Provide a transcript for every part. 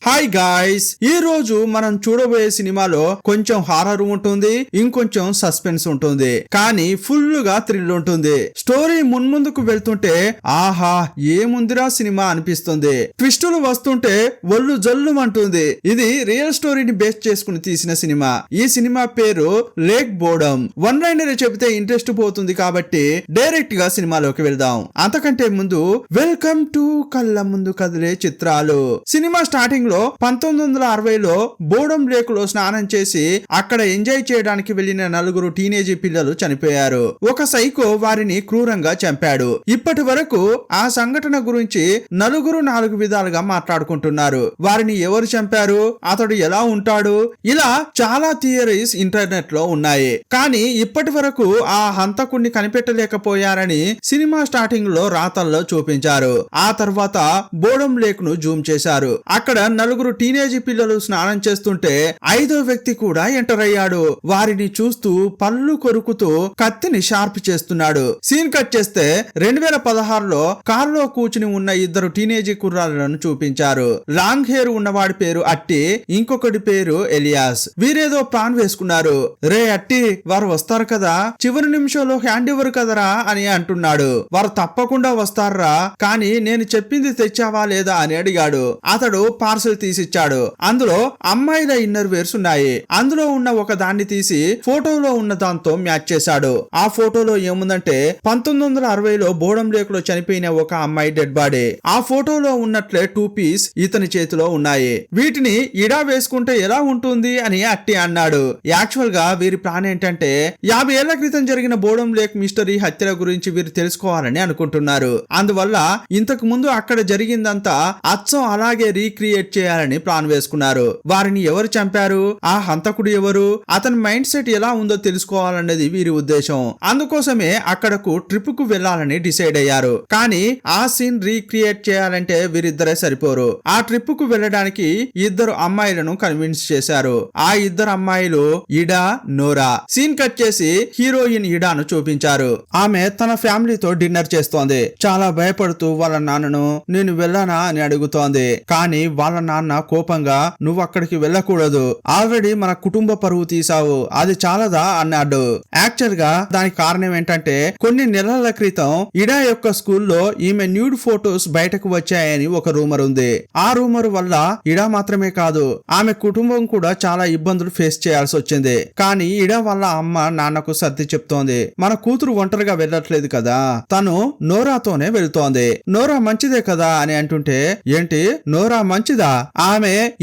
Hi guys, ఈ రోజు మనం చూడబోయే సినిమాలో కొంచెం హారర్ ఉంటుంది, ఇంకొంచెం సస్పెన్స్ ఉంటుంది, కానీ ఫుల్ గా థ్రిల్ ఉంటుంది. స్టోరీ మున్ముందుకు వెళ్తుంటే ఆహా ఏముందిరా సినిమా అనిపిస్తుంది. ట్విస్టులు వస్తుంటే ఒళ్ళు జల్లుమంటుంది. ఇది రియల్ స్టోరీని బేస్ చేసుకుని తీసిన సినిమా. ఈ సినిమా పేరు లేక్ బోర్డమ్. వన్ లైనర్ చెబితే ఇంట్రెస్ట్ పోతుంది కాబట్టి డైరెక్ట్ గా సినిమాలోకి వెళ్దాం. అంతకంటే ముందు వెల్కమ్ టు కళ్ళ ముందు కదిలే చిత్రాలు. సినిమా స్టార్టింగ్ లో 1960లో బోర్డమ్ లేక్ లో స్నానం చేసి అక్కడ ఎంజాయ్ చేయడానికి వెళ్లిన నలుగురు టీనేజీ పిల్లలు చనిపోయారు. ఒక సైకో వారిని క్రూరంగా చంపాడు. ఇప్పటి వరకు ఆ సంఘటన గురించి నలుగురు 4 విధాలుగా మాట్లాడుకుంటున్నారు. వారిని ఎవరు చంపారు, అతడు ఎలా ఉంటాడు, ఇలా చాలా థియరీస్ ఇంటర్నెట్ లో ఉన్నాయి. కానీ ఇప్పటి వరకు ఆ హంతకుణ్ణి కనిపెట్టలేకపోయారని సినిమా స్టార్టింగ్ లో రాతల్లో చూపించారు. ఆ తర్వాత బోర్డమ్ లేక్ ను జూమ్ చేశారు. అక్కడ నలుగురు టీనేజీ పిల్లలు స్నానం చేస్తుంటే 5వ వ్యక్తి కూడా ఎంటర్ అయ్యాడు. వారిని చూస్తూ పళ్ళు కొరుకుతూ కత్తిని షార్ప్ చేస్తున్నాడు. సీన్ కట్ చేస్తే 2016లో కారులో కూర్చుని ఉన్న 2 టీనేజీ కుర్రాళ్లను చూపించారు. లాంగ్ హెయిర్ ఉన్నవాడి పేరు అట్టి, ఇంకొకటి పేరు ఎలియాస్. వీరేదో ప్లాన్ వేసుకున్నారు. రే అట్టి, వారు వస్తారు కదా, చివరి నిమిషంలో హ్యాండ్ ఇవ్వరు కదరా అని అంటున్నాడు. వారు తప్పకుండా వస్తారా, కానీ నేను చెప్పింది తెచ్చావా లేదా అని అడిగాడు. అతడు పార్సల్ తీసిచ్చాడు. అందులో అమ్మాయిల ఇన్నర్ వేర్స్ ఉన్నాయి. అందులో ఉన్న ఒక దాన్ని తీసి ఫోటోలో ఉన్న దాంతో మ్యాచ్ చేశాడు. ఆ ఫోటోలో ఏముందంటే 1960లో బోర్డమ్ లేక్ లో చనిపోయిన ఒక అమ్మాయి డెడ్ బాడీ. ఆ ఫోటోలో ఉన్నట్లే 2 పీస్ ఇతని చేతిలో ఉన్నాయి. వీటిని ఇడా వేసుకుంటే ఎలా ఉంటుంది అని అట్టి అన్నాడు. యాక్చువల్ గా వీరి ప్లాన్ ఏంటంటే 50 ఏళ్ల క్రితం జరిగిన బోర్డమ్ లేక్ మిస్టరీ హత్యల గురించి వీరు తెలుసుకోవాలని అనుకుంటున్నారు. అందువల్ల ఇంతకు ముందు అక్కడ జరిగిందంతా అచ్చం అలాగే రీక్రియేట్ చేయాలని ప్లాన్ వేసుకున్నారు. వారిని ఎవరు చంపారు, ఆ హంతకుడు ఎవరు, అతని మైండ్ సెట్ ఎలా ఉందో తెలుసుకోవాలన్నది వీరి ఉద్దేశం. అందుకోసమే అక్కడకు ట్రిప్ కు వెళ్లాలని డిసైడ్ అయ్యారు. కానీ ఆ సీన్ రీక్రియేట్ చేయాలంటే వీరిద్దరే సరిపోరు. ఆ ట్రిప్ కు వెళ్ళడానికి 2 అమ్మాయిలను కన్విన్స్ చేశారు. ఆ 2 అమ్మాయిలు ఇడా, నోరా. సీన్ కట్ చేసి హీరోయిన్ ఇడాను చూపించారు. ఆమె తన ఫ్యామిలీతో డిన్నర్ చేస్తోంది. చాలా భయపడుతూ వాళ్ళ నాన్నను నేను వెళ్ళానా అని అడుగుతోంది. కానీ వాళ్ళ నాన్న కోపంగా నువ్వు అక్కడికి వెళ్ళకూడదు, ఆల్రెడీ మన కుటుంబ పరువు తీసావు, అది చాలదా అన్నాడు. యాక్చువల్ గా దానికి కారణం ఏంటంటే కొన్ని నెలల క్రితం ఇడా యొక్క స్కూల్లో ఈమె న్యూడ్ ఫోటోస్ బయటకు వచ్చాయని ఒక రూమర్ ఉంది. ఆ రూమర్ వల్ల ఇడా మాత్రమే కాదు, ఆమె కుటుంబం కూడా చాలా ఇబ్బందులు ఫేస్ చేయాల్సి వచ్చింది. కానీ ఇడా వాళ్ళ అమ్మ నాన్నకు సర్ది చెప్తోంది, మన కూతురు ఒంటరిగా వెళ్ళట్లేదు కదా, తను నోరాతోనే వెళ్తోంది, నోరా మంచిదే కదా అని అంటుంటే ఏంటి నోరా మంచిదా,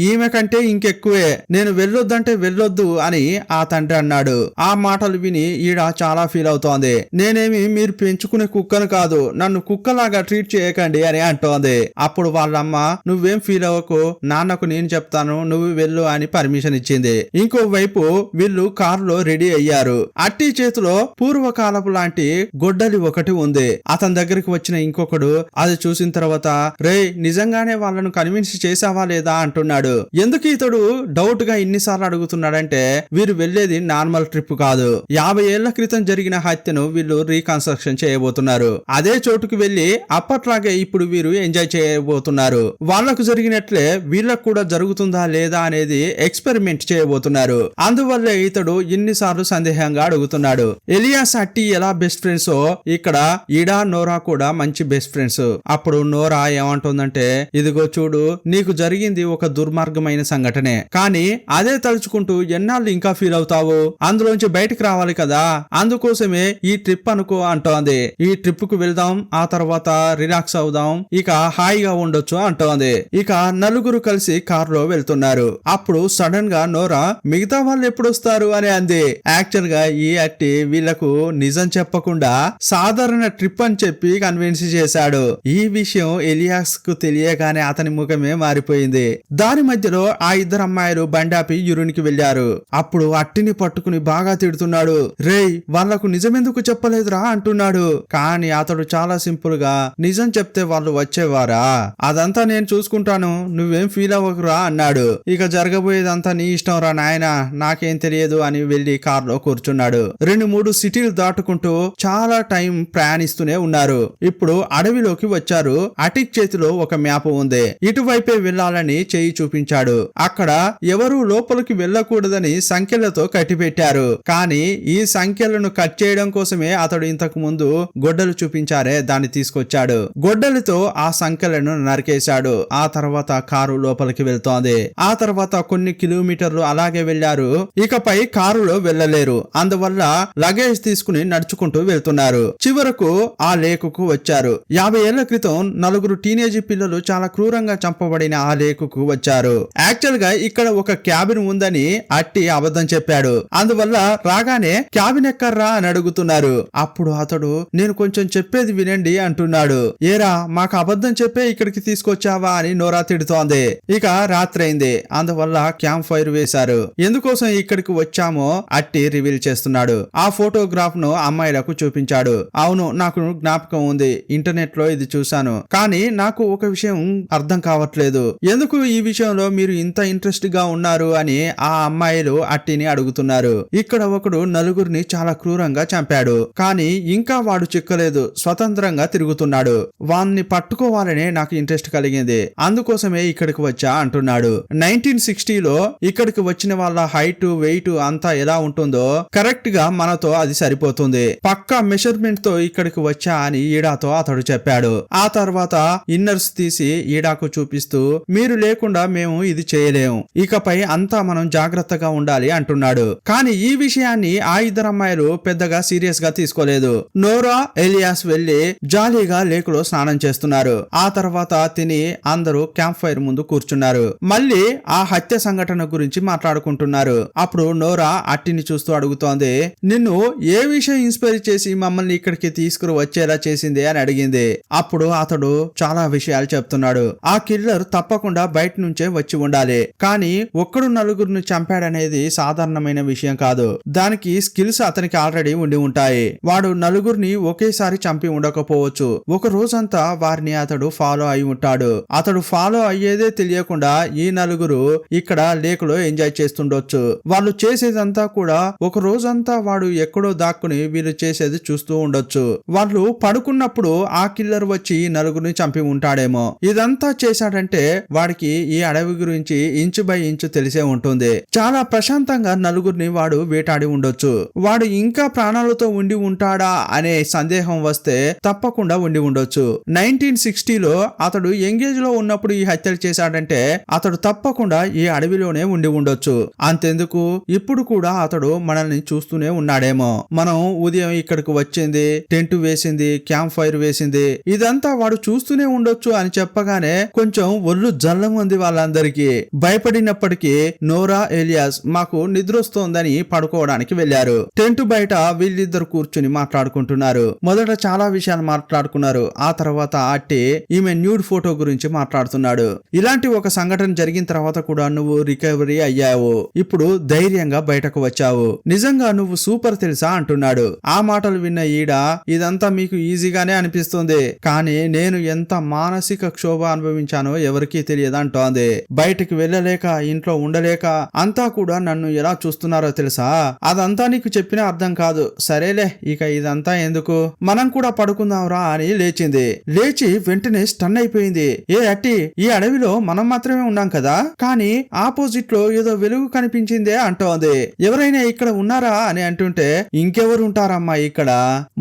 ఈమె కంటే ఇంకెక్కువే, నేను వెళ్ళొద్దంటే వెళ్ళొద్దు అని ఆ తండ్రి అన్నాడు. ఆ మాటలు విని ఈడ చాలా ఫీల్ అవుతోంది. నేనేమి మీరు పెంచుకునే కుక్కను కాదు, నన్ను కుక్కలాగా ట్రీట్ చేయకండి అని అంటోంది. అప్పుడు వాళ్ళమ్మ నువ్వేం ఫీల్ అవ్వకు, నాన్నకు నేను చెప్తాను, నువ్వు వెళ్ళు అని పర్మిషన్ ఇచ్చింది. ఇంకోవైపు వీళ్ళు కారులో రెడీ అయ్యారు. అట్టి చేతిలో పూర్వకాలపు లాంటి గొడ్డలి ఒకటి ఉంది. అతని దగ్గరికి వచ్చిన ఇంకొకడు అది చూసిన తర్వాత రే నిజంగానే వాళ్ళను కన్విన్స్ చేసావా లేదా అంటున్నాడు. ఎందుకు ఇతడు డౌట్ గా ఇన్నిసార్లు అడుగుతున్నాడంటే వీరు వెళ్లేది నార్మల్ ట్రిప్ కాదు, 50 ఏళ్ల క్రితం జరిగిన హత్యను వీళ్ళు రీకన్స్ట్రక్షన్ చేయబోతున్నారు. అదే చోటుకు వెళ్లి అప్పట్లాగే ఇప్పుడు వీరు ఎంజాయ్ చేయబోతున్నారు. వాళ్లకు జరిగినట్లే వీళ్ళకు కూడా జరుగుతుందా లేదా అనేది ఎక్స్పెరిమెంట్ చేయబోతున్నారు. అందువల్లే ఇతడు ఇన్నిసార్లు సందేహంగా అడుగుతున్నాడు. ఎలియాస్ అట్టి ఎలా బెస్ట్ ఫ్రెండ్స్ ఇక్కడ ఇడా నోరా కూడా మంచి బెస్ట్ ఫ్రెండ్స్. అప్పుడు నోరా ఏమంటుందంటే ఇదిగో చూడు, నీకు జరిగింది ఒక దుర్మార్గమైన సంఘటనే, కానీ అదే తలుచుకుంటూ ఎన్నాళ్ళు ఇంకా ఫీల్ అవుతావు, అందులోంచి బయటకు రావాలి కదా, అందుకోసమే ఈ ట్రిప్ అనుకో అంటోంది. ఈ ట్రిప్ కు వెళ్దాం, ఆ తర్వాత రిలాక్స్ అవుదాం, ఇక హాయిగా ఉండొచ్చు అంటోంది. ఇక నలుగురు కలిసి కారులో వెళ్తున్నారు. అప్పుడు సడన్ గా నోరా మిగతా వాళ్ళు ఎప్పుడు వస్తారు అని అంది. యాక్చువల్ గా ఈ అట్టి వీళ్లకు నిజం చెప్పకుండా సాధారణ ట్రిప్ అని చెప్పి కన్విన్స్ చేశాడు. ఈ విషయం ఎలియాస్ కు తెలియగానే అతని ముఖమే మారిపోయింది. దాని మధ్యలో ఆ 2 అమ్మాయిలు బండాపి యూరిన్కి వెళ్లారు. అప్పుడు అట్టిని పట్టుకుని బాగా తిడుతున్నాడు. రేయ్ వాళ్లకు నిజమెందుకు చెప్పలేదురా అంటున్నాడు. కానీ అతడు చాలా సింపుల్ గా నిజం చెప్తే వాళ్ళు వచ్చేవారా, అదంతా నేను చూసుకుంటాను, నువ్వేం ఫీల్ అవ్వకురా అన్నాడు. ఇక జరగబోయేదంతా నీ ఇష్టం రా నాయనా, నాకేం తెలియదు అని వెళ్లి కారులో కూర్చున్నాడు. 2-3 సిటీలు దాటుకుంటూ చాలా టైం ప్రయాణిస్తూనే ఉన్నారు. ఇప్పుడు అడవిలోకి వచ్చారు. అటిక్ చేతిలో ఒక మ్యాప్ ఉంది. ఇటువైపే వెళ్ళాలి వెళ్ళాలని చేయి చూపించాడు. అక్కడ ఎవరూ లోపలికి వెళ్ళకూడదని సంఖ్యలతో కట్టిపెట్టారు. కానీ ఈ సంఖ్యలను కట్ చేయడం కోసమే అతడు ఇంతకు ముందు గొడ్డలు చూపించారే దాన్ని తీసుకొచ్చాడు. గొడ్డలితో ఆ సంఖ్యలను నరికేశాడు. ఆ తర్వాత కారు లోపలికి వెళ్తోంది. ఆ తర్వాత కొన్ని కిలోమీటర్లు అలాగే వెళ్లారు. ఇకపై కారులో వెళ్ళలేరు. అందువల్ల లగేజ్ తీసుకుని నడుచుకుంటూ వెళ్తున్నారు. చివరకు ఆ లేకుకు వచ్చారు. 50 ఏళ్ల క్రితం నలుగురు టీనేజీ పిల్లలు చాలా క్రూరంగా చంపబడిన ఆ లేకుకు వచ్చారు. యాక్చువల్ గా ఇక్కడ ఒక క్యాబిన్ ఉందని అట్టి అబద్ధం చెప్పాడు. అందువల్ల రాగానే క్యాబిన్ ఎక్కర్రా అని అడుగుతున్నారు. అప్పుడు అతడు నేను కొంచెం చెప్పేది వినండి అంటున్నాడు. ఏరా మాకు అబద్ధం చెప్పే ఇక్కడికి తీసుకొచ్చావా అని నోరా తిడుతోంది. ఇక రాత్రైంది. అందువల్ల క్యాంప్ ఫైర్ వేశారు. ఎందుకోసం ఇక్కడికి వచ్చామో అట్టి రివీల్ చేస్తున్నాడు. ఆ ఫోటోగ్రాఫ్ ను అమ్మాయిలకు చూపించాడు. అవును నాకు జ్ఞాపకం ఉంది. ఇంటర్నెట్ లో ఇది చూశాను. కానీ నాకు ఒక విషయం అర్థం కావట్లేదు. ఎందుకు ఈ విషయంలో మీరు ఇంత ఇంట్రెస్ట్ గా ఉన్నారు అని ఆ అమ్మాయిలు అట్టిని అడుగుతున్నారు. ఇక్కడ ఒకడు నలుగురిని చాలా క్రూరంగా చంపాడు. కానీ ఇంకా వాడు చిక్కలేదు. స్వతంత్రంగా తిరుగుతున్నాడు. వాన్ని పట్టుకోవాలనే నాకు ఇంట్రెస్ట్ కలిగింది. అందుకోసమే ఇక్కడికి వచ్చా అంటున్నాడు. 1960లో ఇక్కడికి వచ్చిన వాళ్ళ హైట్ వెయిట్ అంతా ఎలా ఉంటుందో కరెక్ట్ గా మనతో అది సరిపోతుంది. పక్కా మెజర్మెంట్ తో ఇక్కడికి వచ్చా అని ఈడాతో అతడు చెప్పాడు. ఆ తర్వాత ఇన్నర్స్ తీసి ఈడాకు చూపిస్తూ మీరు లేకుండా మేము ఇది చేయలేము. ఇకపై అంతా మనం జాగ్రత్తగా ఉండాలి అంటున్నాడు. కానీ ఈ విషయాన్ని ఆ ఇద్దరు అమ్మాయిలు పెద్దగా సీరియస్ గా తీసుకోలేదు. నోరా ఎలియాస్ వెళ్లి జాలీగా లేకులో స్నానం చేస్తున్నారు. ఆ తర్వాత తిని అందరూ క్యాంప్ ఫైర్ ముందు కూర్చున్నారు. మళ్ళీ ఆ హత్య సంఘటన గురించి మాట్లాడుకుంటున్నారు. అప్పుడు నోరా అట్టిని చూస్తూ అడుగుతోంది, నిన్ను ఏ విషయం ఇన్స్పైర్ చేసి మమ్మల్ని ఇక్కడికి తీసుకుని వచ్చేలా చేసింది అని అడిగింది. అప్పుడు అతడు చాలా విషయాలు చెప్తున్నాడు. ఆ కిల్లర్ తప్పకుండా బయట నుంచే వచ్చి ఉండాలి. కానీ ఒక్కడు నలుగురిని చంపాడనేది సాధారణమైన విషయం కాదు. దానికి స్కిల్స్ అతనికి ఆల్రెడీ ఉండి ఉంటాయి. వాడు నలుగురిని ఒకేసారి చంపి ఉండకపోవచ్చు. ఒక రోజంతా వారిని అతడు ఫాలో అయి ఉంటాడు. అతడు ఫాలో అయ్యేదే తెలియకుండా ఈ నలుగురు ఇక్కడ లేకులో ఎంజాయ్ చేస్తుండొచ్చు. వాళ్ళు చేసేదంతా కూడా ఒక రోజంతా వాడు ఎక్కడో దాక్కుని వీళ్ళు చేసేది చూస్తూ ఉండొచ్చు. వాళ్ళు పడుకున్నప్పుడు ఆ కిల్లర్ వచ్చి నలుగురిని చంపి ఉంటాడేమో. ఇదంతా చేశాడంటే వాడికి ఈ అడవి గురించి ఇంచు బై ఇంచు తెలిసే ఉంటుంది. చాలా ప్రశాంతంగా నలుగురిని వాడు వేటాడి ఉండొచ్చు. వాడు ఇంకా ప్రాణాలతో ఉండి ఉంటాడా అనే సందేహం వస్తే తప్పకుండా ఉండి ఉండొచ్చు. 1960లో అతడు ఎంగేజ్ లో ఉన్నప్పుడు ఈ హత్యలు చేశాడంటే అతడు తప్పకుండా ఈ అడవిలోనే ఉండి ఉండొచ్చు. అంతెందుకు ఇప్పుడు కూడా అతడు మనల్ని చూస్తూనే ఉన్నాడేమో. మనం ఉదయం ఇక్కడికి వచ్చింది, టెంట్ వేసింది, క్యాంప్ ఫైర్ వేసింది, ఇదంతా వాడు చూస్తూనే ఉండొచ్చు అని చెప్పగానే కొంచెం ఒళ్ళు జల్లం ఉంది వాళ్ళందరికీ. భయపడినప్పటికీ నోరా ఎలియాస్ మాకు నిద్రొస్తోందని పడుకోవడానికి వెళ్లారు. టెంట్ బయట వీళ్ళిద్దరు కూర్చుని మాట్లాడుకుంటున్నారు. మొదట చాలా విషయాలు మాట్లాడుకున్నారు. ఆ తర్వాత అట్టి ఈమె న్యూడ్ ఫోటో గురించి మాట్లాడుతున్నాడు. ఇలాంటి ఒక సంఘటన జరిగిన తర్వాత కూడా నువ్వు రికవరీ అయ్యావు. ఇప్పుడు ధైర్యంగా బయటకు వచ్చావు. నిజంగా నువ్వు సూపర్ తెలుసా అంటున్నాడు. ఆ మాటలు విన్న ఈడ ఇదంతా మీకు ఈజీగానే అనిపిస్తుంది. కానీ నేను ఎంత మానసిక క్షోభ అనుభవించానో ఎవరికీ తెలియదంటోంది. బయటికి వెళ్ళలేక ఇంట్లో ఉండలేక అంతా కూడా నన్ను ఎలా చూస్తున్నారో తెలుసా? అదంతా నీకు చెప్పినా అర్థం కాదు. సరేలే ఇక ఇదంతా ఎందుకు, మనం కూడా పడుకుందాంరా అని లేచింది. లేచి వెంటనే స్టన్ అయిపోయింది. ఏ అట్టి ఈ అడవిలో మనం మాత్రమే ఉన్నాం కదా, కానీ ఆపోజిట్ లో ఏదో వెలుగు కనిపించిందే అంటోంది. ఎవరైనా ఇక్కడ ఉన్నారా అని అంటుంటే ఇంకెవరు ఉంటారమ్మా ఇక్కడ,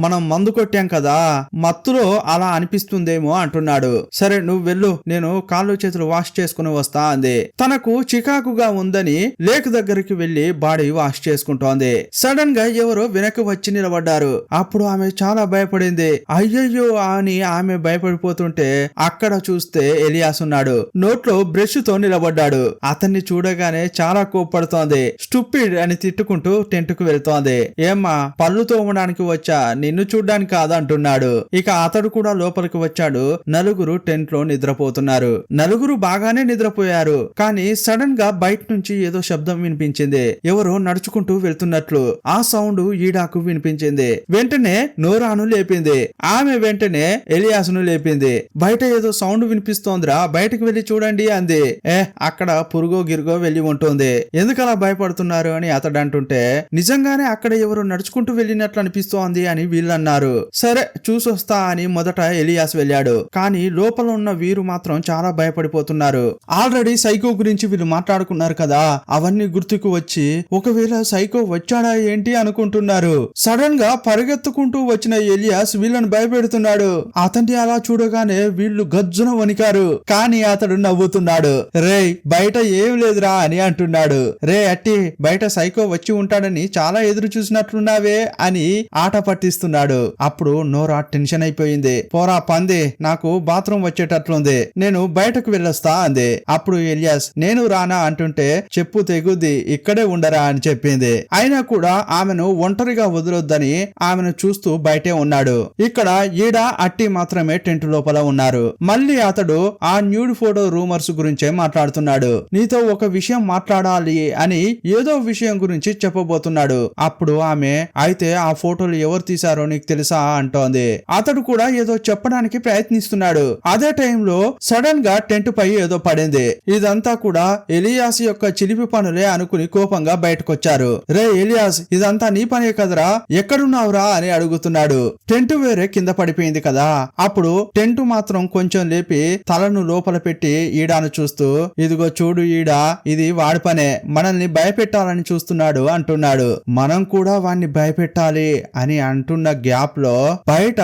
మనం మందు కొట్టాం కదా, మత్తులో అలా అనిపిస్తుందేమో అంటున్నాడు. సరే నువ్వు వెళ్ళు, నేను కాళ్ళు చేతులు వాష్ చేసుకుని వస్తా అంది. తనకు చికాకుగా ఉందని లేక్ దగ్గరికి వెళ్లి బాడీ వాష్ చేసుకుంటోంది. సడన్ గా ఎవరో వెనక్కి వచ్చి నిలబడ్డారు. అప్పుడు ఆమె చాలా భయపడింది. అయ్యయ్యో అని ఆమె భయపడిపోతుంటే అక్కడ చూస్తే ఎలియాస్ ఉన్నాడు. నోట్లో బ్రష్ తో నిలబడ్డాడు. అతన్ని చూడగానే చాలా కోప్పడుతోంది. స్టూపిడ్ అని తిట్టుకుంటూ టెంట్ కు వెళ్తోంది. ఏమ్మా పళ్ళు తోమడానికి వచ్చా, నిన్ను చూడ్డానికి కాదంటున్నాడు. ఇక అతడు కూడా లోపలికి వచ్చాడు. నలుగురు టెంట్ లో నిద్రపోతున్నారు. నలుగురు బాగానే నిద్రపోయారు. కానీ సడన్ గా బయట నుంచి ఏదో శబ్దం వినిపించింది. ఎవరో నడుచుకుంటూ వెళ్తున్నట్లు. ఆ సౌండ్ ఈడాకు వినిపించింది. వెంటనే నోరాను లేపింది. ఆమె వెంటనే ఎలియాసును లేపింది. బయట ఏదో సౌండ్ వినిపిస్తోందిరా, బయటకు వెళ్లి చూడండి అంది. అక్కడ పురుగో గిరుగో వెళ్లి ఉంటుంది. ఎందుకలా భయపడుతున్నారు అని అతడు అంటుంటే నిజంగానే అక్కడ ఎవరు నడుచుకుంటూ వెళ్ళినట్లు అనిపిస్తోంది అని వీళ్ళన్నారు. సరే చూసొస్తా అని మొదట ఎలియాస్ వెళ్ళాడు. కానీ లోపల ఉన్న వీరు మాత్రం చాలా భయపడిపోతున్నారు. పడిపోతున్నారు. ఆల్రెడీ సైకో గురించి వీళ్ళు మాట్లాడుకున్నారు కదా, అవన్నీ గుర్తుకు వచ్చి ఒకవేళ సైకో వచ్చాడా ఏంటి అనుకుంటున్నారు. సడన్ గా పరిగెత్తుకుంటూ వచ్చిన ఎలియాస్ వీళ్ళని భయపెడుతున్నాడు. అతన్ని అలా చూడగానే వీళ్ళు గజ్జున వణికారు. కానీ అతడు నవ్వుతున్నాడు. రే బయట ఏం లేదురా అని అంటున్నాడు. రే అట్టి బయట సైకో వచ్చి ఉంటాడని చాలా ఎదురు చూసినట్లున్నావే అని ఆట పట్టిస్తున్నాడు. అప్పుడు నోరా టెన్షన్ అయిపోయింది. పోరా పంది, నాకు బాత్రూమ్ వచ్చేటట్లుంది, నేను బయటకు వెళ్ళొస్తా అంది. అప్పుడు ఎలియాస్ నేను రానా అంటుంటే చెప్పు తెగుద్ది, ఇక్కడే ఉండరా అని చెప్పింది. అయినా కూడా ఆమెను ఒంటరిగా వదలొద్దని ఆమెను చూస్తూ బయటే ఉన్నాడు. ఇక్కడ ఈడ అట్టి మాత్రమే టెంట్ లోపల ఉన్నారు. మళ్ళీ అతడు ఆ న్యూడ్ ఫోటో రూమర్స్ గురించే మాట్లాడుతున్నాడు. నీతో ఒక విషయం మాట్లాడాలి అని ఏదో విషయం గురించి చెప్పబోతున్నాడు. అప్పుడు ఆమె అయితే ఆ ఫోటోలు ఎవరు తీశారో నీకు తెలుసా అంటోంది. అతడు కూడా ఏదో చెప్పడానికి ప్రయత్నిస్తున్నాడు. అదే టైంలో సడన్ గా టెంట్ పై ఏదో పడింది. ఇదంతా కూడా ఎలియాస్ యొక్క చిలిపి పనులే అనుకుని కోపంగా బయటకొచ్చారు. రే ఎలియాస్, ఇదంతా నీ పనే కదరా, ఎక్కడున్నావురా అని అడుగుతున్నాడు. టెంట్ వేరే కింద పడిపోయింది కదా. అప్పుడు టెంట్ మాత్రం కొంచెం లేపి తలను లోపల పెట్టి ఈడాను చూస్తూ ఇదిగో చూడు ఈడ, ఇది వాడి పనే, మనల్ని భయపెట్టాలని చూస్తున్నాడు అంటున్నాడు. మనం కూడా వాణ్ణి భయపెట్టాలి అని అంటున్న గ్యాప్ లో బయట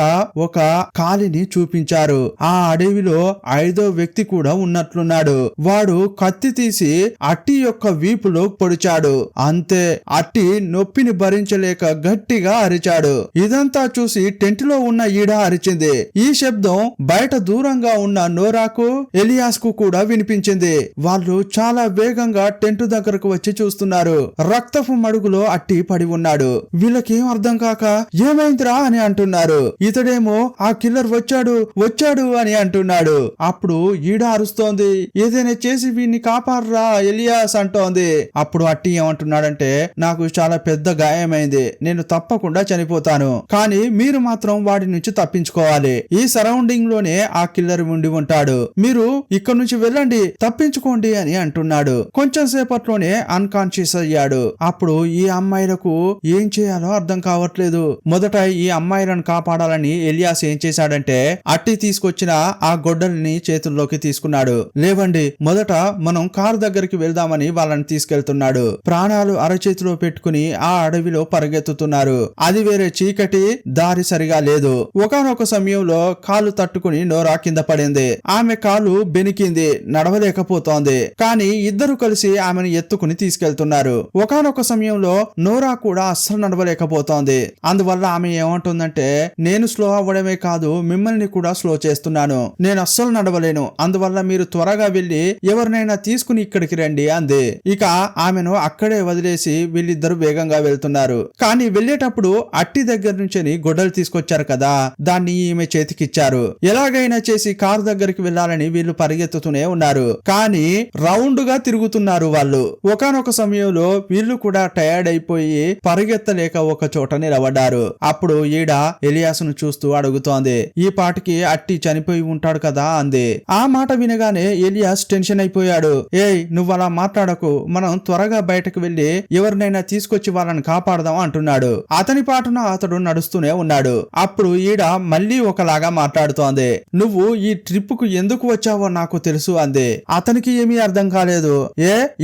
ఒక కాలిని చూపించారు. ఆ అడవిలో 5వ వ్యక్తి కూడా ఉన్నట్లున్నాడు. వాడు కత్తి తీసి అట్టి యొక్క వీపులో పొడిచాడు. అంతే, అట్టి నొప్పిని భరించలేక గట్టిగా అరిచాడు. ఇదంతా చూసి టెంట్ లో ఉన్న ఈడ అరిచింది. ఈ శబ్దం బయట దూరంగా ఉన్న నోరాకు ఎలియాస్ కు కూడా వినిపించింది. వాళ్ళు చాలా వేగంగా టెంట్ దగ్గరకు వచ్చి చూస్తున్నారు. రక్తపు మడుగులో అట్టి పడి ఉన్నాడు. వీళ్ళకేం అర్థం కాక ఏమైందిరా అని అంటున్నారు. ఇతడేమో ఆ కిల్లర్ వచ్చాడు అని అంటున్నాడు. అప్పుడు ఈడ అరుస్తోంది, ఏదైనా చేసి వీడిని కాపాడరా ఎలియాస్ అంటోంది. అప్పుడు అట్టి ఏమంటున్నాడంటే నాకు చాలా పెద్ద గాయమైంది, నేను తప్పకుండా చనిపోతాను, కానీ మీరు మాత్రం వాడి నుంచి తప్పించుకోవాలి. ఈ సరౌండింగ్ లోనే ఆ కిల్లర్ ఉండి ఉంటాడు, మీరు ఇక్కడ నుంచి వెళ్ళండి, తప్పించుకోండి అని అంటున్నాడు. కొంచెం సేపట్లోనే అన్కాన్షియస్ అయ్యాడు. అప్పుడు ఈ అమ్మాయిలకు ఏం చేయాలో అర్థం కావట్లేదు. మొదట ఈ అమ్మాయిలను కాపాడాలని ఎలియాస్ ఏం చేశాడంటే అట్టి తీసుకొచ్చిన ఆ గొడ్డలిని చేతుల్లోకి తీసుకున్నాడు. లేవండి, మొదట మనం కారు దగ్గరికి వెళ్దామని వాళ్ళని తీసుకెళ్తున్నాడు. ప్రాణాలు అరచేతిలో పెట్టుకుని ఆ అడవిలో పరిగెత్తుతున్నారు. అది వేరే చీకటి, దారి సరిగా లేదు. ఒకానొక సమయంలో కాలు తట్టుకుని నోరా కింద పడింది. ఆమె కాలు బెనికింది, నడవలేకపోతోంది. కానీ ఇద్దరు కలిసి ఆమెను ఎత్తుకుని తీసుకెళ్తున్నారు. ఒకానొక సమయంలో నోరా కూడా అస్సలు నడవలేకపోతోంది. అందువల్ల ఆమె ఏమంటుందంటే నేను స్లో అవ్వడమే కాదు మిమ్మల్ని కూడా స్లో చేస్తున్నాను, నేను అస్సలు నడవలేను, అందువల్ల మీరు త్వరగా వెళ్లి ఎవరినైనా తీసుకుని ఇక్కడికి రండి అంది. ఇక ఆమెను అక్కడే వదిలేసి వీళ్ళిద్దరు వేగంగా వెళ్తున్నారు. కానీ వెళ్లేటప్పుడు అట్టి దగ్గర నుంచి గొడ్డలు తీసుకొచ్చారు కదా, దాన్ని ఈమె చేతికిచ్చారు. ఎలాగైనా చేసి కారు దగ్గరికి వెళ్లాలని వీళ్ళు పరిగెత్తుతూనే ఉన్నారు. కానీ రౌండ్ గా తిరుగుతున్నారు వాళ్ళు. ఒకానొక సమయంలో వీళ్ళు కూడా టయర్డ్ అయిపోయి పరిగెత్తలేక ఒక చోట నిలబడ్డారు. అప్పుడు ఈడ ఎలియాస్ను చూస్తూ అడుగుతోంది, ఈ పాటికి అట్టి చనిపోయి ఉంటాడు కదా అంది. ఆ మాట వినగానే ఎలియాస్ టెన్షన్ అయిపోయాడు. ఏయ్ నువ్వు అలా మాట్లాడకు, మనం త్వరగా బయటకు వెళ్లి ఎవరినైనా తీసుకొచ్చి వాళ్ళని కాపాడదాం అంటున్నాడు. అతని పాటున అతడు నడుస్తూనే ఉన్నాడు. అప్పుడు ఈడ మళ్ళీ ఒకలాగా మాట్లాడుతోంది. నువ్వు ఈ ట్రిప్ కు ఎందుకు వచ్చావో నాకు తెలుసు అంది. అతనికి ఏమీ అర్థం కాలేదు.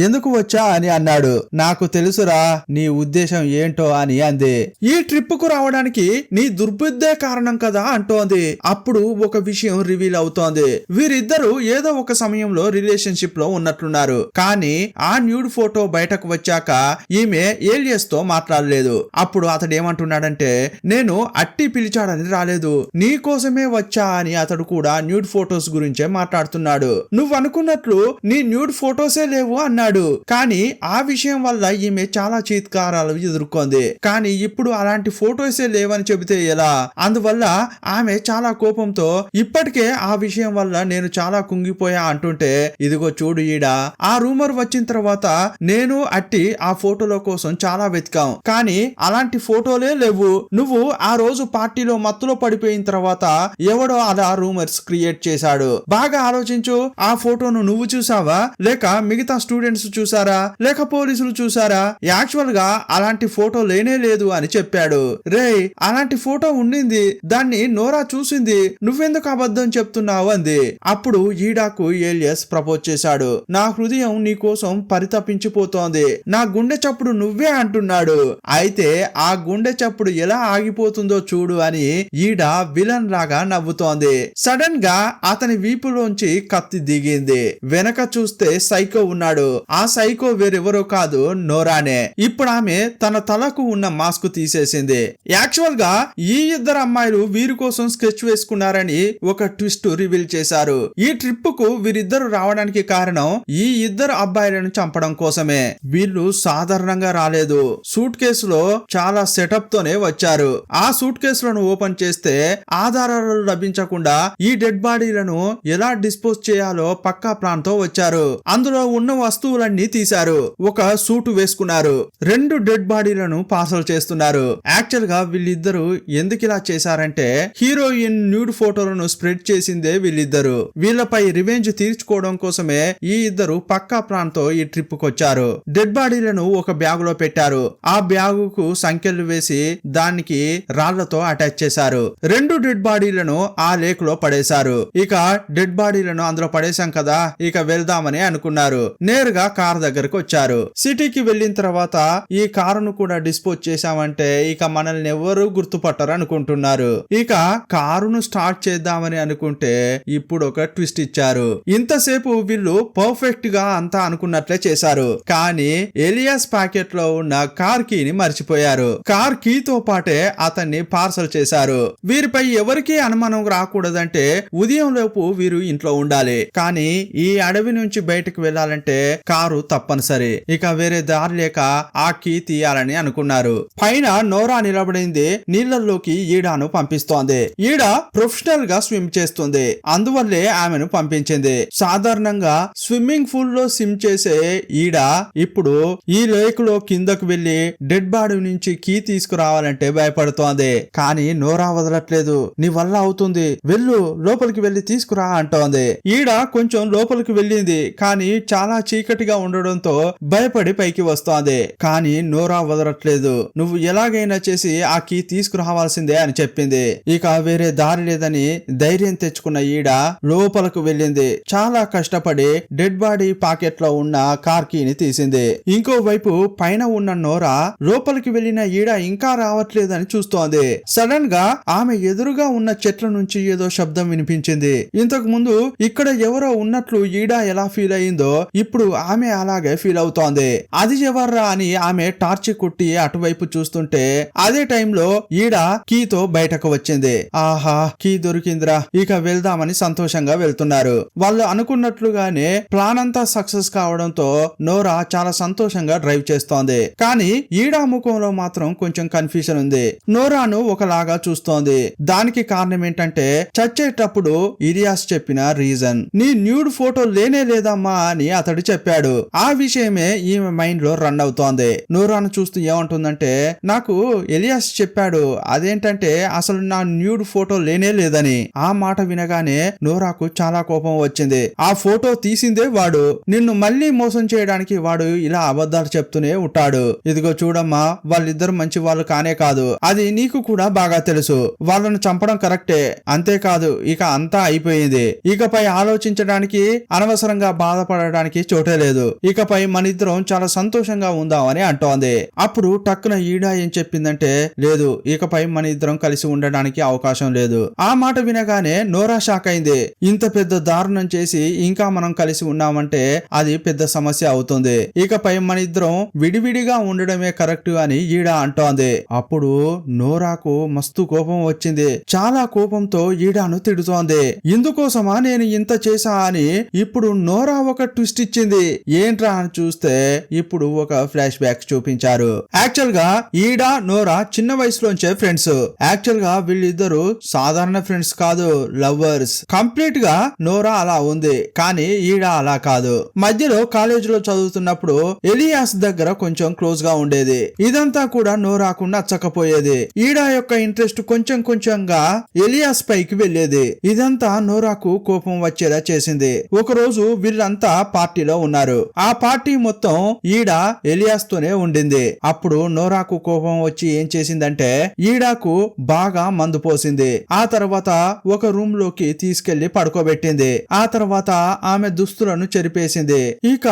ఎందుకు వచ్చా అని అన్నాడు. నాకు తెలుసురా నీ ఉద్దేశం ఏంటో అని అంది. ఈ ట్రిప్ కు రావడానికి నీ దుర్బుద్ధే కారణం కదా అంటోంది. అప్పుడు ఒక విషయం రివీల్ అవుతోంది. వీరిద్దరూ ఏదో ఒక సమయంలో రిలేషన్షిప్ లో ఉన్నట్లున్నారు. కానీ ఆ న్యూడ్ ఫోటో బయటకు వచ్చాక ఈమె ఏలియస్ తో మాట్లాడలేదు. అప్పుడు అతడు ఏమంటున్నాడంటే నేను అట్టి పిలిచాడని రాలేదు, నీ కోసమే వచ్చా అని అతడు కూడా న్యూడ్ ఫోటోస్ గురించే మాట్లాడుతున్నాడు. నువ్వు అనుకున్నట్లు నీ న్యూడ్ ఫోటోసే లేవు అన్నాడు. కానీ ఆ విషయం వల్ల ఈమె చాలా చీత్కారాలు ఎదుర్కొంది. కానీ ఇప్పుడు అలాంటి ఫోటోసే లేవని చెబితే ఎలా? అందువల్ల ఆమె చాలా కోపంతో ఇప్పటికే ఆ విషయం వల్ల నేను చాలా కుంగిపోయా అంటుంటే ఇదిగో చూడు ఈడ, ఆ రూమర్ వచ్చిన తర్వాత నేను అట్టి ఆ ఫోటోల కోసం చాలా వెతికాం, కానీ అలాంటి ఫోటోలే లేవు. నువ్వు ఆ రోజు పార్టీలో మత్తులో పడిపోయిన తర్వాత ఎవడో అలా రూమర్స్ క్రియేట్ చేశాడు. బాగా ఆలోచించు, ఆ ఫోటోను నువ్వు చూసావా, లేక మిగతా స్టూడెంట్స్ చూసారా, లేక పోలీసులు చూసారా? యాక్చువల్ గా అలాంటి ఫోటో లేనే లేదు అని చెప్పాడు. రేయ్ అలాంటి ఫోటో ఉండింది, దాన్ని నోరా చూసింది, నువ్వెందుకు అబద్ధం చెప్తున్నావు అంది. అప్పుడు ఈడ ఈడాకు ఏలియస్ ప్రపోజ్ చేశాడు. నా హృదయం నీ కోసం పరితపించిపోతోంది, నా గుండె చప్పుడు నువ్వే అంటున్నాడు. అయితే ఆ గుండె చప్పుడు ఎలా ఆగిపోతుందో చూడు అని ఈడ విలన్ లాగా నవ్వుతోంది. సడన్ గా అతని వీపులోంచి కత్తి దిగింది. వెనక చూస్తే సైకో ఉన్నాడు. ఆ సైకో వేరెవరో కాదు, నోరానే. ఇప్పుడు ఆమె తన తలకు ఉన్న మాస్క్ తీసేసింది. యాక్చువల్ గా ఈ ఇద్దరు అమ్మాయిలు వీరి కోసం స్కెచ్ వేసుకున్నారని ఒక ట్విస్ట్ రివీల్ చేశారు. ఈ ట్రిప్ కు వీరిద్దరు రావడానికి కారణం ఈ ఇద్దరు అబ్బాయిలను చంపడం కోసమే. వీళ్ళు సాధారణంగా రాలేదు, సూట్ కేసులో చాలా సెటప్ తోనే వచ్చారు. ఆ సూట్ కేసులను ఓపెన్ చేస్తే ఆధారాలు లభించకుండా ఈ డెడ్ బాడీలను ఎలా డిస్పోజ్ చేయాలో పక్కా ప్లాన్ తో వచ్చారు. అందులో ఉన్న వస్తువులన్నీ తీశారు. ఒక సూట్ వేసుకున్నారు. 2 డెడ్ బాడీలను పార్సల్ చేస్తున్నారు. యాక్చువల్ గా వీళ్ళిద్దరు ఎందుకు ఇలా చేశారంటే హీరోయిన్ న్యూడ్ ఫోటోలను స్ప్రెడ్ చేసిందే వీళ్ళిద్దరు. వీళ్ళపై రివెంజ్ తీర్చుకోవడం కోసమే ఈ ఇద్దరు పక్కా ప్లాన్ తో ఈ ట్రిప్ కు వచ్చారు. డెడ్ బాడీలను ఒక బ్యాగ్ లో పెట్టారు. ఆ బ్యాగుకు సంకెళ్లు వేసి దానికి రాళ్లతో అటాచ్ చేశారు. 2 డెడ్ బాడీలను ఆ లేక్ లో పడేశారు. ఇక డెడ్ బాడీలను అందులో పడేశాం కదా, ఇక వెళ్దామని అనుకున్నారు. నేరుగా కార్ దగ్గరకు వచ్చారు. సిటీకి వెళ్ళిన తర్వాత ఈ కారును కూడా డిస్పోజ్ చేశామంటే ఇక మనల్ని ఎవరు గుర్తుపట్టరు అనుకుంటున్నారు. ఇక కారును స్టార్ట్ చేద్దామని అనుకుంటే ఇప్పుడు ఒక ట్విస్ట్ ఇచ్చారు. ఇంతసేపు వీళ్ళు పర్ఫెక్ట్ గా అంతా అనుకున్నట్లే చేశారు. కానీ ఎలియాస్ ప్యాకెట్ లో ఉన్న కార్ కీని మర్చిపోయారు. కార్ కీతో పాటే అతన్ని పార్సల్ చేశారు. వీరిపై ఎవరికీ అనుమానం రాకూడదంటే ఉదయం లోపు వీరు ఇంట్లో ఉండాలి. కానీ ఈ అడవి నుంచి బయటకు వెళ్లాలంటే కారు తప్పనిసరి. ఇక వేరే దారి లేక ఆ కీ తీయాలని అనుకున్నారు. పైన నోరా నిలబడింది. నీళ్లలోకి ఈడాను పంపిస్తోంది. ఈడ ప్రొఫెషనల్ గా స్విమ్ చేస్తుంది. అందువల్లే ఆమెను పంపించింది. సాధారణంగా స్విమ్మింగ్ పూల్ లో స్విమ్ చేసే ఈడ ఇప్పుడు ఈ లేక్ లో కిందకు వెళ్లి డెడ్ బాడీ నుంచి కీ తీసుకురావాలంటే భయపడుతోంది. కానీ నోరా వదలట్లేదు. నీ వల్ల అవుతుంది, వెళ్ళు, లోపలికి వెళ్లి తీసుకురా అంటోంది. ఈడ కొంచెం లోపలికి వెళ్ళింది. కానీ చాలా చీకటిగా ఉండడంతో భయపడి పైకి వస్తోంది. కానీ నోరా వదలట్లేదు. నువ్వు ఎలాగైనా చేసి ఆ కీ తీసుకురావాల్సిందే అని చెప్పింది. ఇక వేరే దారి లేదని ధైర్యం తెచ్చుకున్న ఈడ లోపలకు వెళ్ళింది. చాలా కష్టపడి డెడ్ బాడీ పాకెట్ లో ఉన్న కార్ కీని తీసింది. ఇంకోవైపు పైన ఉన్న నోరా లోపలికి వెళ్లిన ఈడ ఇంకా రావట్లేదని చూస్తోంది. సడన్ గా ఆమె ఎదురుగా ఉన్న చెట్ల నుంచి ఏదో శబ్దం వినిపించింది. ఇంతకు ముందు ఇక్కడ ఎవరో ఉన్నట్లు ఈడ ఎలా ఫీల్ అయిందో ఇప్పుడు ఆమె అలాగే ఫీల్ అవుతోంది. అది ఎవర్రా అని ఆమె టార్చి కుట్టి అటువైపు చూస్తుంటే అదే టైంలో ఈడ కీతో బయటకు వచ్చింది. ఆహా, కీ దొరికిందిరా, ఇక వెళ్దామని సంతోషంగా వెళ్తున్నారు. వాళ్ళు అనుకున్నట్లుగానే ప్లాన్ అంతా సక్సెస్ కావడంతో నోరా చాలా సంతోషంగా డ్రైవ్ చేస్తోంది. కానీ ఈడ ముఖంలో మాత్రం కొంచెం కన్ఫ్యూజన్ ఉంది. నోరాను ఒకలాగా చూస్తోంది. దానికి కారణం ఏంటంటే చచ్చేటప్పుడు ఇలియాస్ చెప్పిన రీజన్, నీ న్యూడ్ ఫోటో లేనే లేదమ్మా అని అతడు చెప్పాడు. ఆ విషయమే ఈమె మైండ్ లో రన్ అవుతోంది. నోరాను చూస్తూ ఏమంటుందంటే, నాకు ఎలియాస్ చెప్పాడు, అదేంటంటే అసలు నా న్యూడ్ ఫోటో లేనే లేదని. ఆ మాట వినగానే నోరాకు చాలా కోపం వచ్చింది. ఆ ఫోటో తీసిందే వాడు. నిన్ను మళ్ళీ మోసం చేయడానికి వాడు ఇలా అబద్ధాలు చెప్తూనే ఉంటాడు. ఇదిగో చూడమ్మా, వాళ్ళిద్దరు మంచి వాళ్ళు కానే కాదు, అది నీకు కూడా బాగా తెలుసు. వాళ్ళను చంపడం కరెక్టే, అంతేకాదు ఇక అంతా అయిపోయింది. ఇకపై ఆలోచించడానికి, అనవసరంగా బాధపడడానికి చోటే లేదు. ఇకపై మనిద్దరం చాలా సంతోషంగా ఉందామని అంటోంది. అప్పుడు టక్కున ఈడా ఏం చెప్పిందంటే, లేదు, ఇకపై మన ఇద్దరం కలిసి ఉండడానికి అవకాశం లేదు. ఆ మాట వినగానే నోరా షాక్ అయింది. ఇంత పెద్ద దారుణం చేసి ఇంకా మనం కలిసి ఉన్నామంటే అది పెద్ద సమస్య అవుతుంది. ఇకపై మన ఇద్దరం విడివిడిగా ఉండడమే కరెక్ట్ అని ఈడా అంటోంది. అప్పుడు నోరాకు మస్తు కోపం వచ్చింది. చాలా కోపంతో ఈడాను తిడుతోంది. ఇందుకోసమా నేను ఇంత చేసా అని. ఇప్పుడు నోరా ఒక ట్విస్ట్ ఇచ్చింది. ఏంట్రా అని చూస్తే ఇప్పుడు ఒక ఫ్లాష్ బ్యాక్ చూపించారు. యాక్చువల్ గా ఈడా నోరా చిన్న వయసులోంచే ఫ్రెండ్స్. యాక్చువల్ గా వీళ్ళిద్దరు సాధారణ ఫ్రెండ్స్ కాదు, లవర్స్. కంప్లీట్ గా నోరా అలా ఉంది, కానీ ఈడా అలా కాదు. మధ్యలో కాలేజీలో చదువుతున్నప్పుడు ఎలియాస్ దగ్గర కొంచెం క్లోజ్ గా ఉండేది. ఇదంతా కూడా నోరాకు నచ్చకపోయేది. ఈడా యొక్క ఇంట్రెస్ట్ కొంచెం కొంచెంగా ఎలియాస్ పైకి వెళ్లేది. ఇదంతా నోరాకు కోపం వచ్చేలా చేసింది. ఒక రోజు వీళ్ళంతా పార్టీలో ఉన్నారు. ఆ పార్టీ మొత్తం ఈడ ఎలియాస్ తోనే ఉండింది. అప్పుడు నోరాకు కోపం వచ్చి ఏం చేసిందంటే ఈడాకు బాగా మందు పోసింది. ఆ తర్వాత ఒక రూమ్ లోకి తీసుకెళ్లి పడుకోబెట్టింది. ఆ తర్వాత ఆమె దుస్తులను చెరిపేసింది. ఇక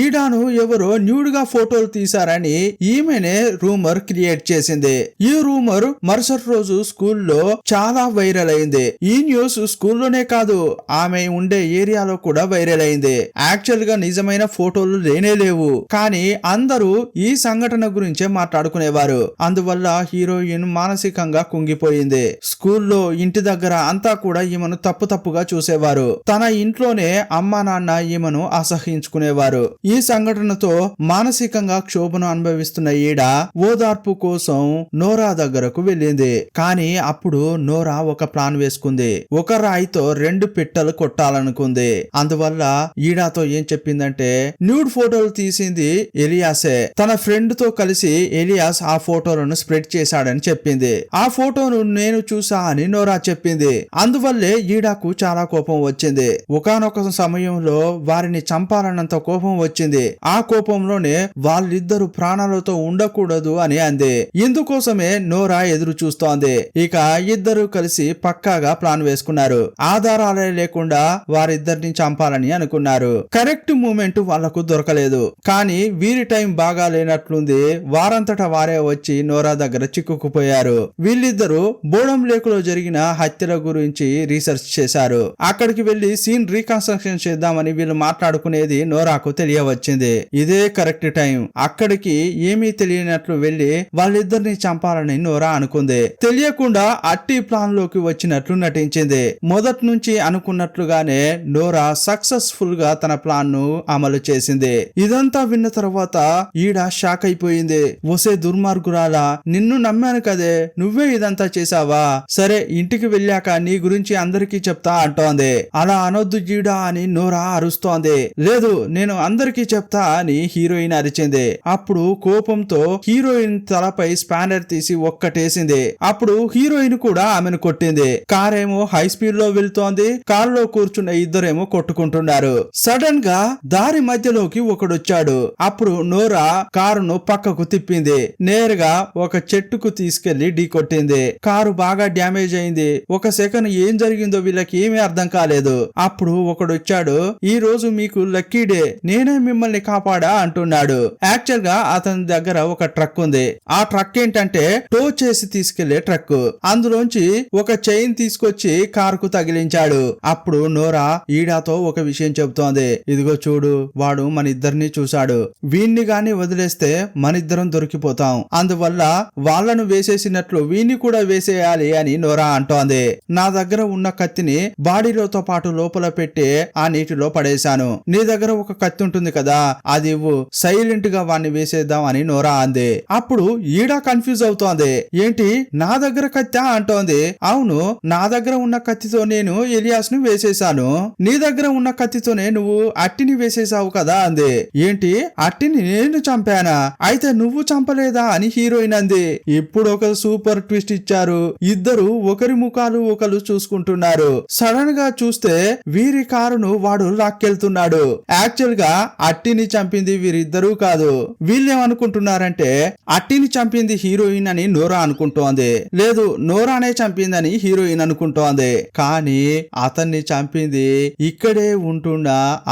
ఈడాను ఎవరో న్యూడ్ గా ఫోటోలు తీశారని ఈమెనే రూమర్ క్రియేట్ చేసింది. ఈ రూమర్ మరుసటి రోజు స్కూల్లో చాలా వైరల్ అయింది. ఈ న్యూస్ స్కూల్లోనే కాదు, ఆమె ఉండే ఏరియాలో కూడా వైరల్ అయింది. యాక్చువల్ గా నిజమైన ఫోటోలు లేనే లేవు, కానీ అందరూ ఈ సంఘటన గురించే మాట్లాడుకునేవారు. అందువల్ల హీరోయిన్ మానసికంగా కుంగిపోయింది. స్కూల్లో, ఇంటి దగ్గర అంతా కూడా ఈమెను తప్పుగా చూసేవారు. తన ఇంట్లోనే అమ్మా నాన్న ఈమెను అసహించుకునేవారు. ఈ సంఘటనతో మానసికంగా క్షోభను అనుభవిస్తున్న ఈడ ఓదార్పు కోసం నోరా దగ్గరకు వెళ్ళింది. కానీ అప్పుడు నోరా ఒక ప్లాన్ వేసుకుంది. ఒక రాయితో 2 పిట్టలు కొట్టాలనుకుంది. అందువల్ల ఈడాతో ఏం చెప్పిందంటే, న్యూడ్ ఫోటోలు తీసింది ఎలియాసే. తన ఫ్రెండ్ తో కలిసి ఎలియాస్ ఆ ఫోటోలను స్ప్రెడ్ చేశాడని చెప్పింది. ఆ ఫోటోను నేను చూసా అని నోరా చెప్పింది. అందువల్లే ఈడాకు చాలా కోపం వచ్చింది. ఒకానొక సమయంలో వారిని చంపాలన్నంత కోపం వచ్చింది. ఆ కోపంలోనే వాళ్ళిద్దరు ప్రాణాలతో ఉండకూడదు అని అంది. ఇందుకోసమే నోరా ఎదురు చూస్తోంది. ఇక ఇద్దరు కలిసి పక్కాగా ప్లాన్ వేసుకున్నారు. ఆధారాలే లేకుండా వారిద్దరిని చంపాలని అనుకున్నారు. కరెక్ట్ మూమెంట్ వాళ్లకు దొరకలేదు. కానీ వీరి టైం బాగా లేనట్లుంది. వారంతటా వారే వచ్చి నోరా దగ్గర చిక్కుకుపోయారు. వీళ్ళిద్దరూ బోడం లేకులో జరిగిన హత్యల గురించి రీసెర్చ్ చేశారు. అక్కడికి వెళ్లి సీన్ రీకన్స్ట్రక్షన్ చేద్దామని వీళ్ళు మాట్లాడుకునేది నోరాకు తెలియవచ్చింది. ఇదే కరెక్ట్ టైం. అక్కడికి ఏమీ తెలియనట్లు వెళ్లి వాళ్ళిద్దరిని చంపాలని నోరా అనుకుంది. తెలియకుండా అట్టి ప్లాన్ లోకి వచ్చినట్లు నటించింది. మొదటి నుంచి అనుకున్నట్లుగానే నోరా సక్సెస్ఫుల్ గా తన ప్లాన్ ను అమలు చేసింది. ఇదంతా విన్న తర్వాత ఈడ షాక్ అయిపోయింది. ఒసే దుర్మార్గురాలా, నిన్ను నమ్మాను కదే, నువ్వే ఇదంతా చేసావా? సరే, ఇంటికి వెళ్ళాక నీ గురించి అందరికీ చెప్తా అంటోంది. అలా అనొద్దు జీడా అని నోరా అరుస్తోంది. లేదు, నేను అందరికీ చెప్తా అని హీరోయిన్ అరిచింది. అప్పుడు కోపంతో హీరోయిన్ తలపై స్పానర్ తీసి ఒక్కటేసింది. అప్పుడు హీరోయిన్ కూడా ఆమెను కొట్టింది. కారేమో హై స్పీడ్ లో వెళ్తోంది. కారులో కూర్చున్న ఇద్దరేమో కొట్టుకుంటున్నారు. సడన్ గా దారి మధ్యలోకి ఒకడొచ్చాడు. అప్పుడు నోరా కారును పక్కకు తిప్పింది. నేరుగా ఒక చెట్టుకు తీసుకెళ్లి ఢీ కొట్టింది. కారు బాగా డ్యామేజ్ అయింది. ఒక సెకండ్ ఏం జరిగిందో వీళ్ళకి ఏమీ అర్థం కాలేదు. అప్పుడు ఒకడొచ్చాడు. ఈ రోజు మీకు లక్కీ డే, నేనే మిమ్మల్ని కాపాడా అంటున్నాడు. యాక్చువల్ గా అతని దగ్గర ఒక ట్రక్ ఉంది. ఆ ట్రక్ ఏంటంటే టో చేసి తీసుకెళ్లే ట్రక్. అందులోంచి ఒక చైన్ తీసుకొచ్చి కారుకు తగిలించాడు. అప్పుడు నోరా ఈడాతో ఒక విషయం చెబుతోంది. ఇదిగో చూడు, వాడు మన ఇద్దరిని చూశాడు. వీణ్ణి గాని వదిలేస్తే మనిద్దరం దొరికిపోతాం. అందువల్ల వాళ్ళను వేసేసినట్లు వీణ్ణి కూడా వేసేయాలి అని నోరా అంటోంది. నా దగ్గర ఉన్న కత్తిని బాడీలోతో పాటు లోపల పెట్టి ఆ నీటిలో పడేశాను. నీ దగ్గర ఒక కత్తి ఉంటుంది కదా, అది ఇవ్వు, సైలెంట్ గా వాణ్ణి వేసేద్దాం అని నోరా అంది. అప్పుడు ఈడ కన్ఫ్యూజ్ అవుతోంది. ఏంటి, నా దగ్గర కత్తి అంటోంది. అవును, నా దగ్గర ఉన్న కత్తితో నేను ఎలియాస్ ను వేసేశాను. నీ దగ్గర ఉన్న కత్తితోనే నువ్వు అట్టిని వేసేసావు కదా అంది. ఏంటి, అట్టిని నేను చంపానా? అయితే నువ్వు చంపలేదా అని హీరోయిన్ అంది. ఇప్పుడు ఒక సూపర్ ట్విస్ట్ ఇచ్చారు. ఇద్దరు ఒకరి ముఖాలు ఒకరు చూసుకుంటున్నారు. సడన్ గా చూస్తే వీరి కారును వాడు లాక్కెళ్తున్నాడు. యాక్చువల్ గా అట్టిని చంపింది వీరిద్దరూ కాదు. వీళ్ళేమనుకుంటున్నారంటే అట్టిని చంపింది హీరోయిన్ అని నోరా అనుకుంటోంది. లేదు, నోరానే చంపిందని హీరోయిన్ అనుకుంటోంది. కానీ అతన్ని చంపింది ఇక్కడే ఉంటున్న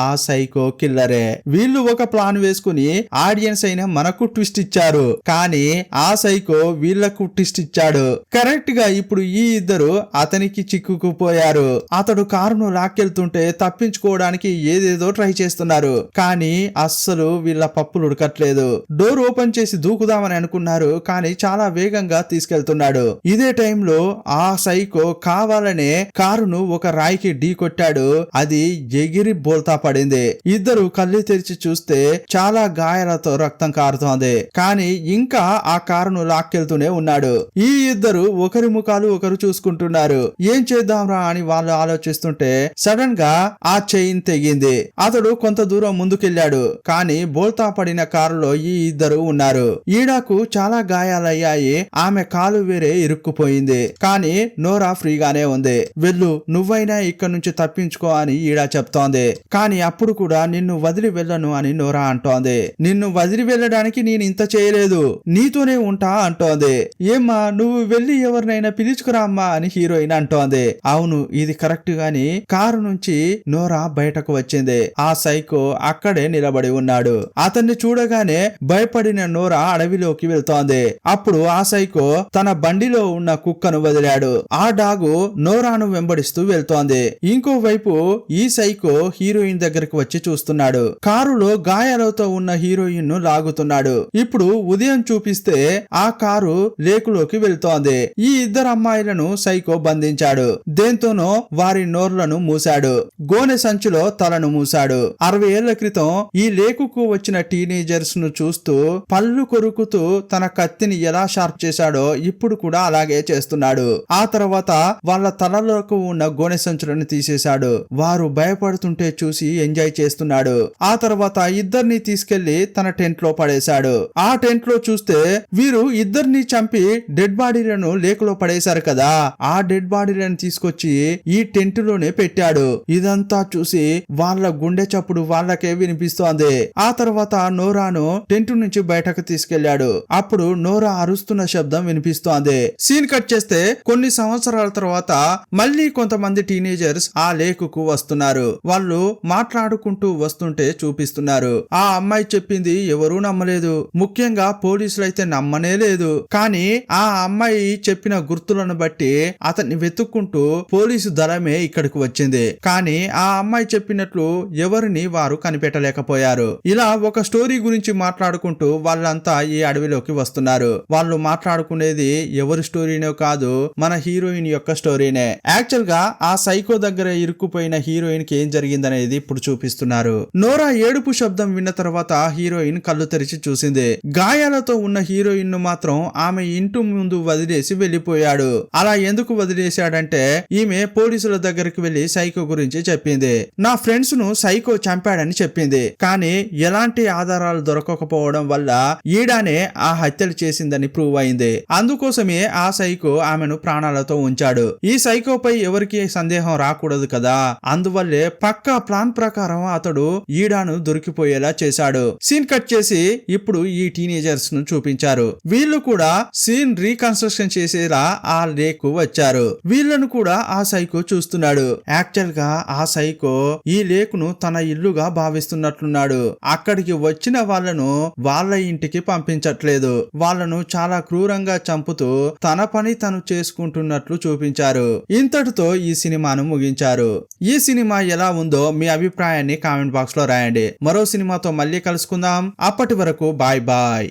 ఆ సైకో కిల్లరే. వీళ్ళు ఒక ప్లాన్ వేసుకుని ఆడియన్స్ అయిన మనకు ట్విస్ట్ ఇచ్చారు. కానీ ఆ సైకో వీళ్లకు ట్విస్ట్ ఇచ్చాడు. కరెక్ట్ గా ఇప్పుడు ఈ ఇద్దరు అతనికి చిక్కుకుపోయారు. అతడు కారును లాక్కెళ్తుంటే తప్పించుకోవడానికి ఏదేదో ట్రై చేస్తున్నారు. కానీ అస్సలు వీళ్ళ పప్పులు ఉడకట్లేదు. డోర్ ఓపెన్ చేసి దూకుదామని అనుకున్నారు, కానీ చాలా వేగంగా తీసుకెళ్తున్నాడు. ఇదే టైంలో ఆ సైకో కావాలనే కారును ఒక రాయికి ఢీ కొట్టాడు. అది ఎగిరి బోల్తా పడింది. ఇద్దరు కళ్ళు తెరిచి చూస్తే చాలా గాయాలతో రక్తం కారుతోంది. కానీ ఇంకా ఆ కారును లాక్కెళ్తూనే ఉన్నాడు. ఈ ఇద్దరు ఒకరి ముఖాలు ఒకరు చూసుకుంటున్నారు. ఏం చేద్దాంరా అని వాళ్ళు ఆలోచిస్తుంటే సడన్ గా ఆ చైన్ తెగింది. అతడు కొంత దూరం ముందుకెళ్లాడు. కానీ బోల్తా పడిన కారులో ఈ ఇద్దరు ఉన్నారు. ఈడాకు చాలా గాయాలయ్యాయి. ఆమె కాలు వేరే ఇరుక్కుపోయింది. కానీ నోరా ఫ్రీగానే ఉంది. వెళ్ళు, నువ్వైనా ఇక్కడ నుంచి తప్పించుకో అని ఈడా చెప్తోంది. కానీ అప్పుడు కూడా నిన్ను వదిలి వెళ్ళను అని నోరా అంటోంది. నిన్ను వదిలి వెళ్ళడానికి నేను ఇంత చేయలేదు, నీతోనే ఉంటా అంటోంది. ఏమ్మా, నువ్వు వెళ్ళి ఎవరినైనా పిలుచుకురామ్మా అని హీరోయిన్ అంటోంది. అవును, ఇది కరెక్ట్, గాని కారు నుంచి నోరా బయటకు వచ్చింది. ఆ సైకో అక్కడే నిలబడి ఉన్నాడు. అతన్ని చూడగానే భయపడిన నోరా అడవిలోకి వెళ్తోంది. అప్పుడు ఆ సైకో తన బండిలో ఉన్న కుక్కను వదిలాడు. ఆ డాగు నోరాను వెంబడిస్తూ వెళ్తోంది. ఇంకోవైపు ఈ సైకో హీరోయిన్ దగ్గరకు వచ్చి చూస్తున్నాడు. కారులో గాయాలతో ఉన్న హీరోయిన్ ను లాగుతున్నాడు. ఇప్పుడు ఉదయం చూపిస్తే ఆ కారు లేకులోకి వెళ్తోంది. ఈ ఇద్దరు అమ్మాయిలను సైకో బంధించాడు. దేంతోనో వారి నోర్లను మూశాడు. గోనె సంచిలో తలను మూశాడు. 60 ఏళ్ల క్రితం ఈ లేకుకు వచ్చిన టీనేజర్స్ ను చూస్తూ పళ్ళు కొరుకుతూ తన కత్తిని ఎలా షార్ప్ చేశాడో ఇప్పుడు కూడా అలాగే చేస్తున్నాడు. ఆ తర్వాత వాళ్ళ తలలోకి ఉన్న గోనె సంచులను తీసేశాడు. వారు భయపడుతుంటే చూసి ఎంజాయ్ చేస్తున్నాడు. ఆ తర్వాత ఇద్దరిని తీసుకెళ్లి తన టెంట్ లో పడేశాడు. ఆ టెంట్ లో చూస్తే వీరు ఇద్దరిని చంపి డెడ్ బాడీలను లేకులో పడేశారు కదా, ఆ డెడ్ బాడీలను తీసుకొచ్చి ఈ టెంట్ లోనే పెట్టాడు. ఇదంతా చూసి వాళ్ళ గుండె చప్పుడు వాళ్ళకే వినిపిస్తోంది. ఆ తర్వాత నోరాను టెంట్ నుంచి బయటకు తీసుకెళ్లాడు. అప్పుడు నోరా అరుస్తున్న శబ్దం వినిపిస్తోంది. సీన్ కట్ చేస్తే కొన్ని సంవత్సరాల తర్వాత మళ్ళీ కొంతమంది టీనేజర్స్ ఆ లేకుకు వస్తున్నారు. వాళ్ళు మాట్లాడుకుంటూ వస్తుంటే చూపిస్తున్నారు. ఆ అమ్మాయి చెప్పింది ఎవరూ నమ్మలేదు. ముఖ్యంగా పోలీసులైతే నమ్మనే లేదు. కానీ ఆ అమ్మాయి చెప్పిన గుర్తులను బట్టి అతన్ని వెతుక్కుంటూ పోలీసు దళమే ఇక్కడికి వచ్చింది. కానీ ఆ అమ్మాయి చెప్పినట్లు ఎవరిని వారు కనిపెట్టలేకపోయారు. ఇలా ఒక స్టోరీ గురించి మాట్లాడుకుంటూ వాళ్ళంతా ఈ అడవిలోకి వస్తున్నారు. వాళ్ళు మాట్లాడుకునేది ఎవరి స్టోరీనో కాదు, మన హీరోయిన్ యొక్క స్టోరీనే. యాక్చువల్ గా ఆ సైకో దగ్గర ఇరుక్కుపోయిన హీరోయిన్ కి ఏం జరిగిందనేది ఇప్పుడు చూపిస్తున్నారు. నోరా ఏడుపు శబ్దం విన్న తర్వాత హీరోయిన్ కళ్ళు తెరిచి చూసింది. గాయాలతో ఉన్న హీరోయిన్ ను మాత్రం ఆమె ఇంటి ముందు వదిలేసి వెళ్లిపోయాడు. అలా ఎందుకు వదిలేశాడంటే ఈమె పోలీసుల దగ్గరికి వెళ్లి సైకో గురించి చెప్పింది. నా ఫ్రెండ్స్ ను సైకో చంపాడని చెప్పింది. కానీ ఎలాంటి ఆధారాలు దొరకకపోవడం వల్ల ఈడానే ఆ హత్యలు చేసిందని ప్రూవ్ అయింది. అందుకోసమే ఆ సైకో ఆమెను ప్రాణాలతో ఉంచాడు. ఈ సైకోపై ఎవరికి సందేహం రాకూడదు కదా, అందువల్లే పక్కా ప్లాన్ ప్రకారం అతడు ఈడాను దొరికిపోయేలా చేశాడు. సీన్ కట్ చేసి ఇప్పుడు ఈ టీనేజర్స్ ను చూపించారు. వీళ్ళు కూడా సీన్ రీకన్స్ట్రక్షన్ చేసేలా ఆ లేకు వచ్చారు. వీళ్ళను కూడా ఆ సైకో చూస్తున్నాడు. యాక్చువల్ గా ఆ సైకో ఈ లేకును తన ఇల్లుగా భావిస్తున్నట్లున్నాడు. అక్కడికి వచ్చిన వాళ్ళను వాళ్ళ ఇంటికి పంపించట్లేదు. వాళ్ళను చాలా క్రూరంగా చంపుతూ తన పని తను చేసుకుంటున్నట్లు చూపించారు. ఇంతటితో ఈ సినిమాను ముగించారు. ఈ సినిమా ఎలా ఉందో మీ అభిప్రాయాన్ని కామెంట్ బాక్స్ లో రాయండి. మరో సినిమాతో మళ్ళీ కలుసుకుందాం. అప్పటి వరకు బాయ్ బాయ్.